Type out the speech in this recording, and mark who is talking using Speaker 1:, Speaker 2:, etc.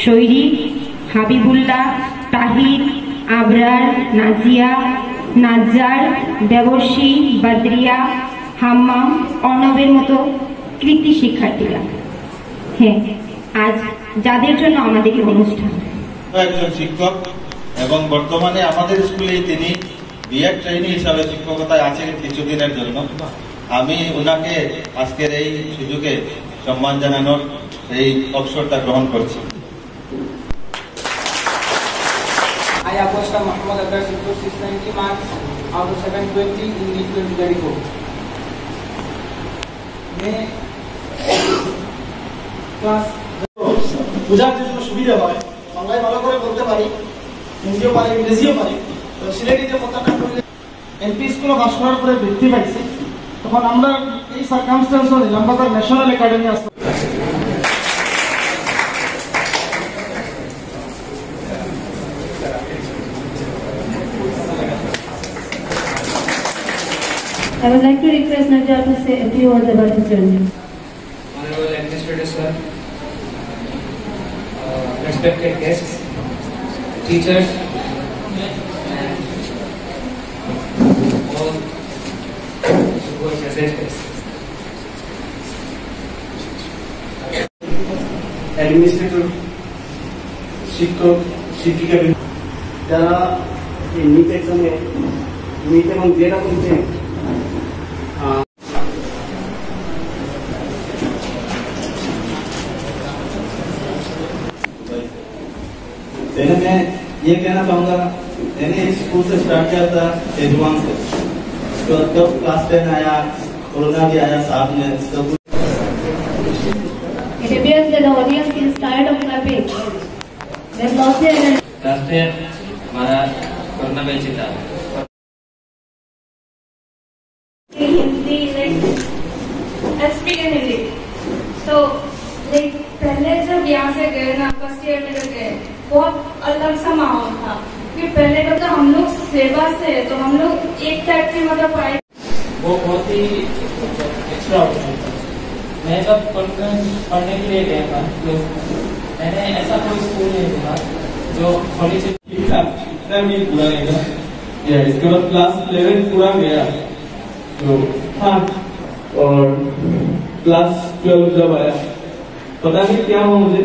Speaker 1: শৈরী, হাবিবুল্লাহ, তাহির, আবরার, নাজিয়া, নাজ্জার, দেবর্ষী, বাদরিয়া, হাম্মাম, অর্ণবের মতো কৃতি শিক্ষার্থীরা। হ্যাঁ, আজ যাদের জন্য আমাদের এই অনুষ্ঠান।
Speaker 2: একজন শিক্ষক এবং বর্তমানে আমাদের স্কুলে তিনি বিএড ট্রেইনি হিসাবে শিক্ষকতায় আছেন কিছুদিনের জন্য। আমি ওনাকে আজকের এই সুযোগে সম্মান জানানোর এই অবসরটা গ্রহণ করছি।
Speaker 3: I have Mr. Muhammad Abbas with 690 marks out of 720 in the 2024.
Speaker 4: বোঝার জন্য সুবিধা হয়, বাংলায় ভালো করে বলতে পারি, হিন্দিও পারি, ইংরেজিও পারি। তো সিলেটিতে কথাটা বললে এলপি স্কুলে পাস করার পরে বৃদ্ধি পাইছে, তখন আমরা এই সার্কামস্টেন্স নিলাম বা ন্যাশনাল একাডেমি আসতে।
Speaker 5: I would like to request Najjar to say a few words about his journey.
Speaker 6: Honorable Administrator Sir, respected guests, teachers, and all who are present.
Speaker 4: Administrator, শিক্ষক, শিক্ষিকা যারা এই নিট এক্সামে নিট এবং জেটা করছে,
Speaker 2: पहले मैं ये कहना चाहूंगा, मैंने इस स्कूल से स्टार्ट किया था एजुआन से। तो जब क्लास 10 आया, कोरोना भी आया साथ में, सब
Speaker 5: It appears that the audience is tired of clapping. They have lost their energy.
Speaker 6: Class 10 हमारा कोरोना बैच था।
Speaker 7: Hindi, like I speak in Hindi. So like पहले जब यहाँ से गए ना, फर्स्ट ईयर में जब गए, बहुत अलग सा माहौल था। क्योंकि पहले तो हम लोग सेवा से, तो हम लोग एक टाइप की मतलब पढ़ाई,
Speaker 6: वो बहुत ही एक्स्ट्रा था। मैं जब पढ़ने के लिए गया था तो मैंने ऐसा कोई स्कूल नहीं देखा जो थोड़ी सी
Speaker 2: इतना भी पूरा नहीं था। इसके बाद क्लास 11 पूरा गया तो हाँ, और क्लास 12 जब आया पता नहीं क्या हुआ मुझे,